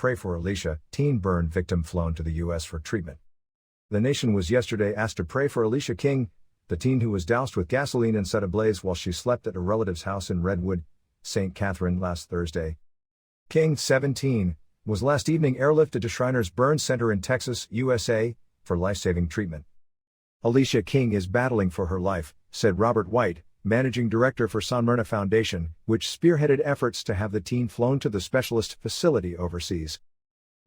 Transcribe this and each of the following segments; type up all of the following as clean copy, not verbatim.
Pray for Alicia, teen burn victim flown to the U.S. for treatment. The nation was yesterday asked to pray for Alicia King, the teen who was doused with gasoline and set ablaze while she slept at a relative's house in Redwood, St. Catherine last Thursday. King, 17, was last evening airlifted to Shriners Burn Center in Texas, USA, for life-saving treatment. Alicia King is battling for her life, said Robert White, managing director for San Myrna Foundation, which spearheaded efforts to have the teen flown to the specialist facility overseas.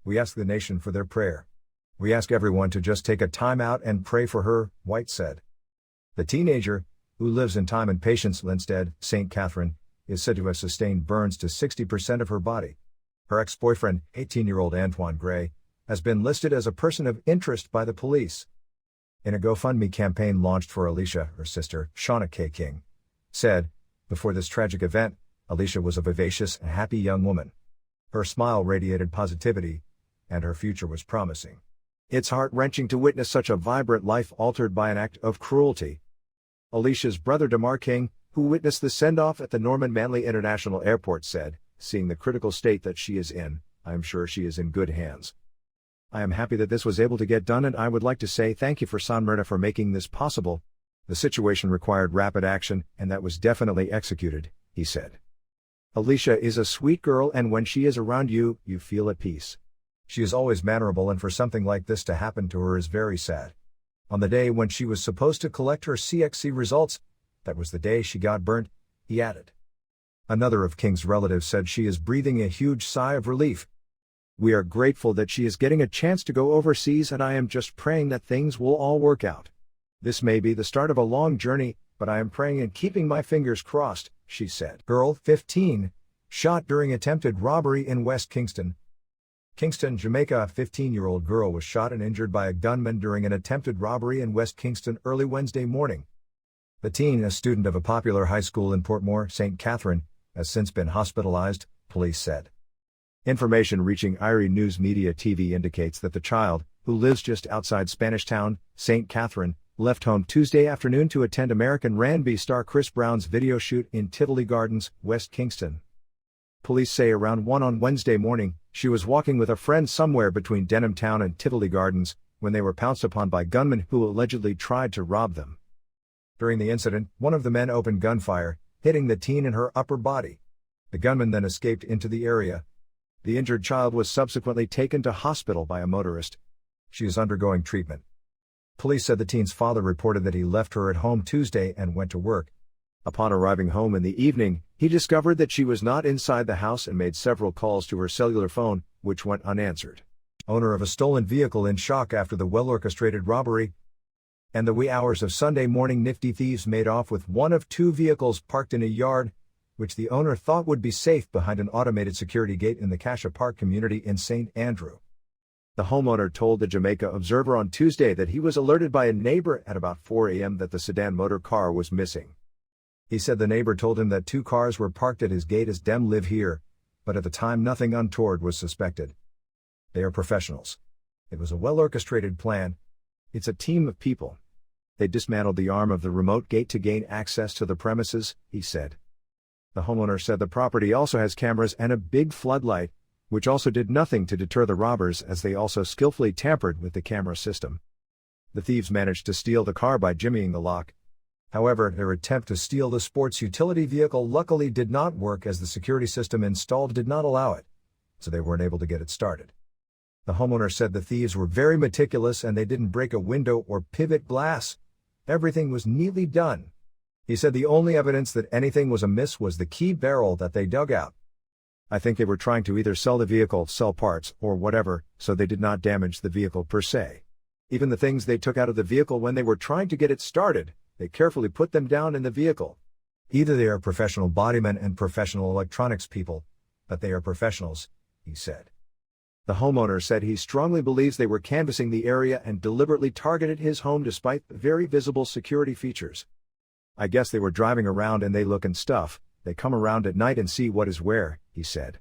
We ask the nation for their prayer. We ask everyone to just take a time out and pray for her, White said. The teenager, who lives in Time and Patience Linstead, St. Catherine, is said to have sustained burns to 60% of her body. Her ex-boyfriend, 18-year-old Antoine Gray, has been listed as a person of interest by the police. In a GoFundMe campaign launched for Alicia, her sister, Shauna K. King, said, before this tragic event, Alicia was a vivacious and happy young woman. Her smile radiated positivity, and her future was promising. It's heart-wrenching to witness such a vibrant life altered by an act of cruelty. Alicia's brother Damar King, who witnessed the send-off at the Norman Manley International Airport, said, seeing the critical state that she is in, I am sure she is in good hands. I am happy that this was able to get done, and I would like to say thank you for San Myrna for making this possible. The situation required rapid action, and that was definitely executed, he said. Alicia is a sweet girl, and when she is around you, you feel at peace. She is always mannerable, and for something like this to happen to her is very sad. On the day when she was supposed to collect her CXC results, that was the day she got burnt, he added. Another of King's relatives said she is breathing a huge sigh of relief. We are grateful that she is getting a chance to go overseas, and I am just praying that things will all work out. This may be the start of a long journey, but I am praying and keeping my fingers crossed, she said. Girl, 15, shot during attempted robbery in West Kingston. Kingston, Jamaica. A 15-year-old girl was shot and injured by a gunman during an attempted robbery in West Kingston early Wednesday morning. The teen, a student of a popular high school in Portmore, St. Catherine, has since been hospitalized, police said. Information reaching Erie News Media TV indicates that the child, who lives just outside Spanish Town, St. Catherine, left home Tuesday afternoon to attend American R&B star Chris Brown's video shoot in Tivoli Gardens, West Kingston. Police say around 1 on Wednesday morning, she was walking with a friend somewhere between Denham Town and Tivoli Gardens, when they were pounced upon by gunmen who allegedly tried to rob them. During the incident, one of the men opened gunfire, hitting the teen in her upper body. The gunman then escaped into the area. The injured child was subsequently taken to hospital by a motorist. She is undergoing treatment. Police said the teen's father reported that he left her at home Tuesday and went to work. Upon arriving home in the evening, he discovered that she was not inside the house and made several calls to her cellular phone, which went unanswered. Owner of a stolen vehicle in shock after the well-orchestrated robbery. And the wee hours of Sunday morning, nifty thieves made off with one of two vehicles parked in a yard, which the owner thought would be safe behind an automated security gate in the Cassia Park community in St. Andrew. The homeowner told the Jamaica Observer on Tuesday that he was alerted by a neighbor at about 4 a.m. that the sedan motor car was missing. He said the neighbor told him that 2 cars were parked at his gate as "Dem live here," but at the time nothing untoward was suspected. They are professionals. It was a well-orchestrated plan. It's a team of people. They dismantled the arm of the remote gate to gain access to the premises, he said. The homeowner said the property also has cameras and a big floodlight, which also did nothing to deter the robbers, as they also skillfully tampered with the camera system. The thieves managed to steal the car by jimmying the lock. However, their attempt to steal the sports utility vehicle luckily did not work, as the security system installed did not allow it, so they weren't able to get it started. The homeowner said the thieves were very meticulous and they didn't break a window or pivot glass. Everything was neatly done. He said the only evidence that anything was amiss was the key barrel that they dug out. I think they were trying to either sell the vehicle, sell parts, or whatever, so they did not damage the vehicle per se. Even the things they took out of the vehicle when they were trying to get it started, they carefully put them down in the vehicle. Either they are professional bodymen and professional electronics people, but they are professionals, he said. The homeowner said he strongly believes they were canvassing the area and deliberately targeted his home despite the very visible security features. I guess they were driving around and they look and stuff, they come around at night and see what is where, he said.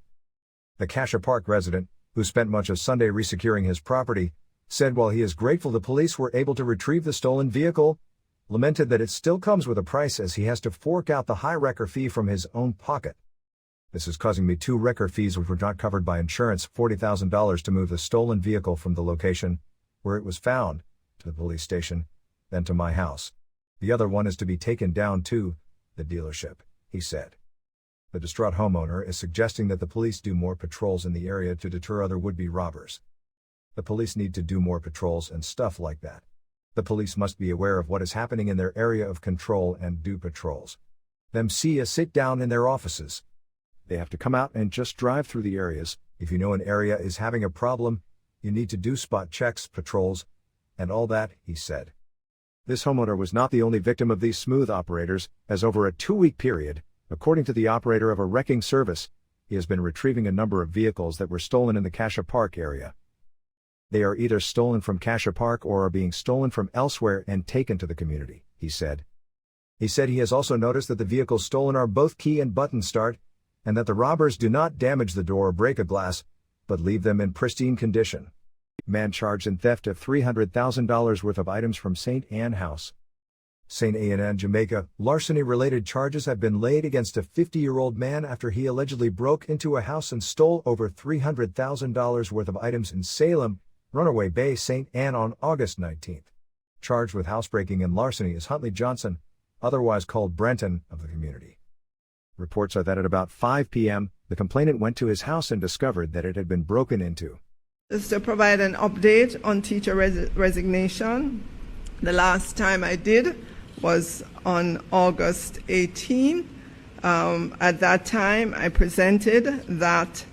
The Cassia Park resident, who spent much of Sunday resecuring his property, said while he is grateful the police were able to retrieve the stolen vehicle, lamented that it still comes with a price as he has to fork out the high wrecker fee from his own pocket. This is causing me 2 wrecker fees which were not covered by insurance, $40,000 to move the stolen vehicle from the location where it was found, to the police station, then to my house. The other one is to be taken down to the dealership, he said. The distraught homeowner is suggesting that the police do more patrols in the area to deter other would-be robbers. The police need to do more patrols and stuff like that. The police must be aware of what is happening in their area of control and do patrols. Them see a sit down in their offices. They have to come out and just drive through the areas. If you know an area is having a problem, you need to do spot checks, patrols, and all that, he said. This homeowner was not the only victim of these smooth operators, as over a 2-week period, according to the operator of a wrecking service, he has been retrieving a number of vehicles that were stolen in the Cassia Park area. They are either stolen from Cassia Park or are being stolen from elsewhere and taken to the community, he said. He said he has also noticed that the vehicles stolen are both key and button start, and that the robbers do not damage the door or break a glass, but leave them in pristine condition. Man charged in theft of $300,000 worth of items from St. Anne House. St. Anne, Jamaica, larceny-related charges have been laid against a 50-year-old man after he allegedly broke into a house and stole over $300,000 worth of items in Salem, Runaway Bay, St. Anne on August 19. Charged with housebreaking and larceny is Huntley Johnson, otherwise called Brenton, of the community. Reports are that at about 5 p.m., the complainant went to his house and discovered that it had been broken into. Just to provide an update on teacher resignation, the last time I did was on August 18. At that time, I presented that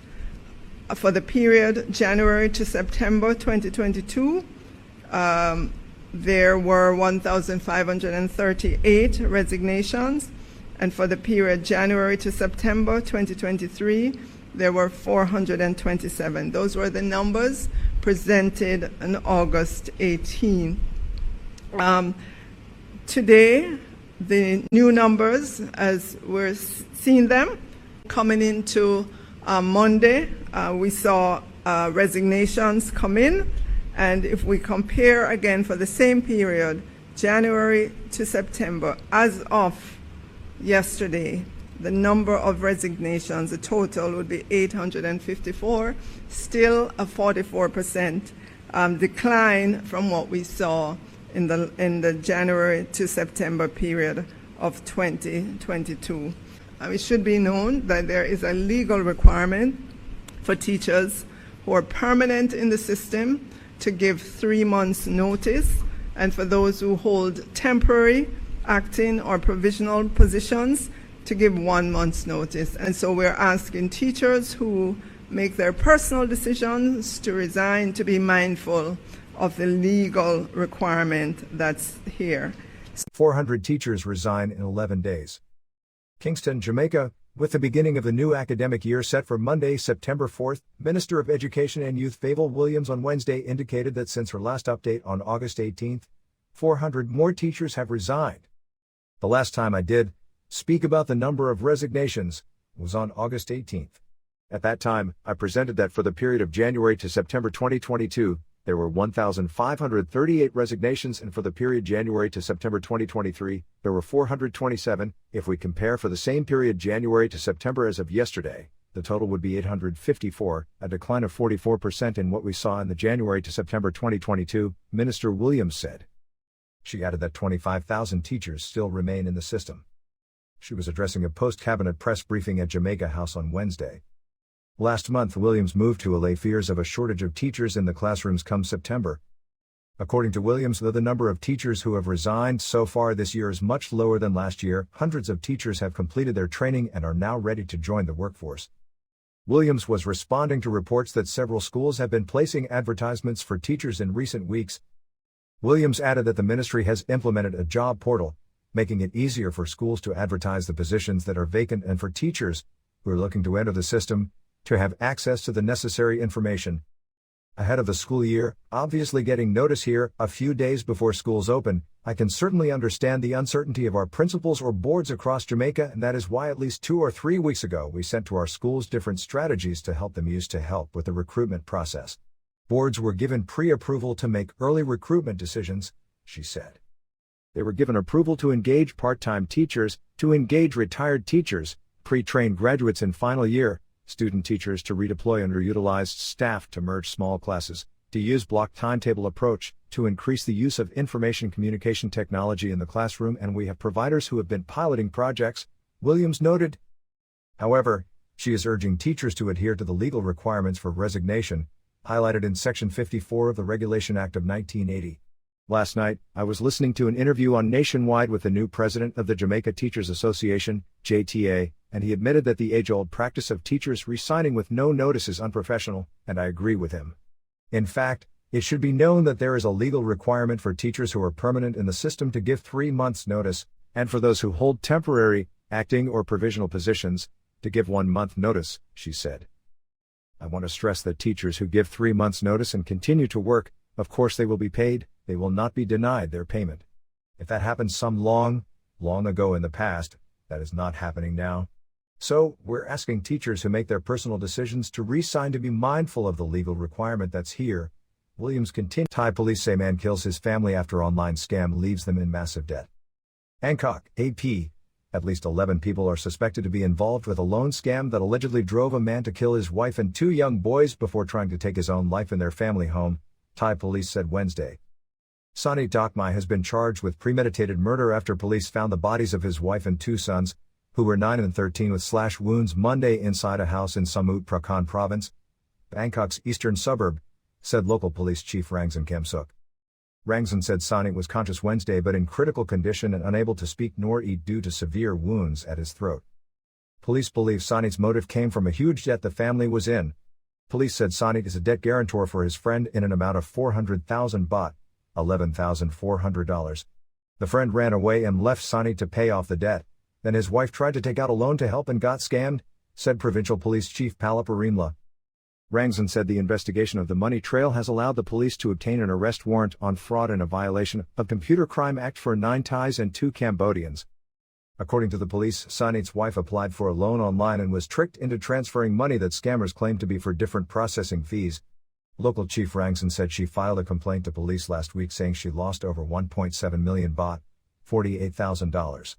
for the period January to September 2022, there were 1,538 resignations, and for the period January to September 2023, there were 427. Those were the numbers presented on August 18. Today, the new numbers, as we're seeing them, coming into Monday, we saw resignations come in, and if we compare again for the same period, January to September, as of yesterday, the number of resignations, the total would be 854, still a 44% decline from what we saw in the January to September period of 2022. It should be known that there is a legal requirement for teachers who are permanent in the system to give 3 months notice, and for those who hold temporary, acting, or provisional positions to give 1 month's notice. And so we're asking teachers who make their personal decisions to resign to be mindful of the legal requirement that's here. 400 teachers resign in 11 days. Kingston, Jamaica, with the beginning of the new academic year set for Monday, September 4th, Minister of Education and Youth Fable Williams on Wednesday indicated that since her last update on August 18th, 400 more teachers have resigned. The last time I did speak about the number of resignations was on August 18th. At that time, I presented that for the period of January to September 2022, there were 1,538 resignations, and for the period January to September 2023, there were 427. If we compare for the same period January to September as of yesterday, the total would be 854, a decline of 44% in what we saw in the January to September 2022, Minister Williams said. She added that 25,000 teachers still remain in the system. She was addressing a post-cabinet press briefing at Jamaica House on Wednesday. Last month, Williams moved to allay fears of a shortage of teachers in the classrooms come September. According to Williams, though the number of teachers who have resigned so far this year is much lower than last year, hundreds of teachers have completed their training and are now ready to join the workforce. Williams was responding to reports that several schools have been placing advertisements for teachers in recent weeks. Williams added that the ministry has implemented a job portal, making it easier for schools to advertise the positions that are vacant and for teachers who are looking to enter the system to have access to the necessary information. Ahead of the school year, obviously getting notice here a few days before schools open, I can certainly understand the uncertainty of our principals or boards across Jamaica, and that is why at least 2 or 3 weeks ago we sent to our schools different strategies to help them use to help with the recruitment process. Boards were given pre-approval to make early recruitment decisions, she said. They were given approval to engage part-time teachers, to engage retired teachers, pre-trained graduates in final year, student teachers to redeploy underutilized staff to merge small classes, to use block timetable approach, to increase the use of information communication technology in the classroom, and we have providers who have been piloting projects, Williams noted. However, she is urging teachers to adhere to the legal requirements for resignation, highlighted in Section 54 of the Regulation Act of 1980. Last night, I was listening to an interview on Nationwide with the new president of the Jamaica Teachers Association, JTA, and he admitted that the age-old practice of teachers resigning with no notice is unprofessional, and I agree with him. In fact, it should be known that there is a legal requirement for teachers who are permanent in the system to give 3 months' notice, and for those who hold temporary, acting or provisional positions, to give 1 month notice, she said. I want to stress that teachers who give 3 months' notice and continue to work, of course they will be paid, they will not be denied their payment. If that happened some long ago in the past, that is not happening now. So, we're asking teachers who make their personal decisions to resign to be mindful of the legal requirement that's here. Williams continued. Thai police say man kills his family after online scam leaves them in massive debt. Bangkok, AP. At least 11 people are suspected to be involved with a loan scam that allegedly drove a man to kill his wife and 2 young boys before trying to take his own life in their family home, Thai police said Wednesday. Sonny Dokmai has been charged with premeditated murder after police found the bodies of his wife and 2 sons, who were 9 and 13 with slash wounds Monday inside a house in Samut Prakan province, Bangkok's eastern suburb, said local police chief Rangsan Kemsuk. Rangsan said Sonny was conscious Wednesday but in critical condition and unable to speak nor eat due to severe wounds at his throat. Police believe Sonny's motive came from a huge debt the family was in. Police said Sonny is a debt guarantor for his friend in an amount of 400,000 baht, $11,400. The friend ran away and left Sonny to pay off the debt, then his wife tried to take out a loan to help and got scammed, said Provincial Police Chief Palaparimla. Rangsan said the investigation of the money trail has allowed the police to obtain an arrest warrant on fraud in a violation of Computer Crime Act for 9 Thais and 2 Cambodians. According to the police, Sonny's wife applied for a loan online and was tricked into transferring money that scammers claimed to be for different processing fees. Local Chief Rangsan said she filed a complaint to police last week saying she lost over 1.7 million baht, $48,000.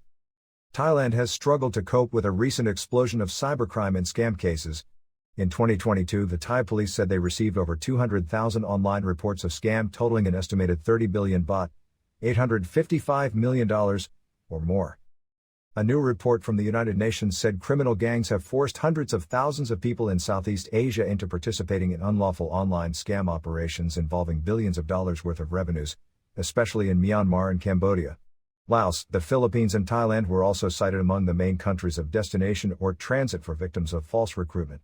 Thailand has struggled to cope with a recent explosion of cybercrime and scam cases. In 2022, the Thai police said they received over 200,000 online reports of scam totaling an estimated 30 billion baht, $855 million, or more. A new report from the United Nations said criminal gangs have forced hundreds of thousands of people in Southeast Asia into participating in unlawful online scam operations involving billions of dollars worth of revenues, especially in Myanmar and Cambodia. Laos, the Philippines and Thailand were also cited among the main countries of destination or transit for victims of false recruitment.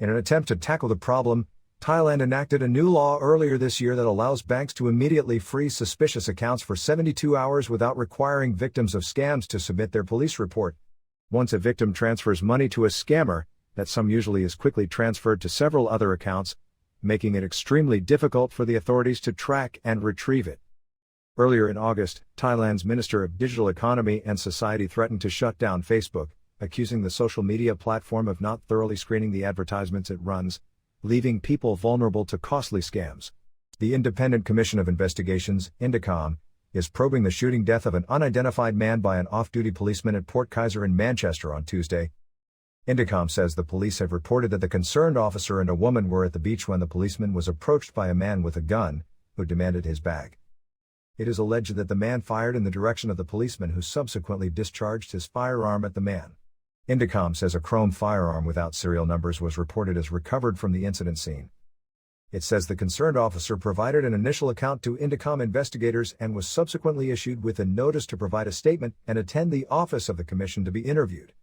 In an attempt to tackle the problem, Thailand enacted a new law earlier this year that allows banks to immediately freeze suspicious accounts for 72 hours without requiring victims of scams to submit their police report. Once a victim transfers money to a scammer, that sum usually is quickly transferred to several other accounts, making it extremely difficult for the authorities to track and retrieve it. Earlier in August, Thailand's Minister of Digital Economy and Society threatened to shut down Facebook, accusing the social media platform of not thoroughly screening the advertisements it runs, leaving people vulnerable to costly scams. The Independent Commission of Investigations, INDECOM, is probing the shooting death of an unidentified man by an off-duty policeman at Port Kaiser in Manchester on Tuesday. INDECOM says the police have reported that the concerned officer and a woman were at the beach when the policeman was approached by a man with a gun, who demanded his bag. It is alleged that the man fired in the direction of the policeman, who subsequently discharged his firearm at the man. INDECOM says a chrome firearm without serial numbers was reported as recovered from the incident scene. It says the concerned officer provided an initial account to INDECOM investigators and was subsequently issued with a notice to provide a statement and attend the office of the commission to be interviewed.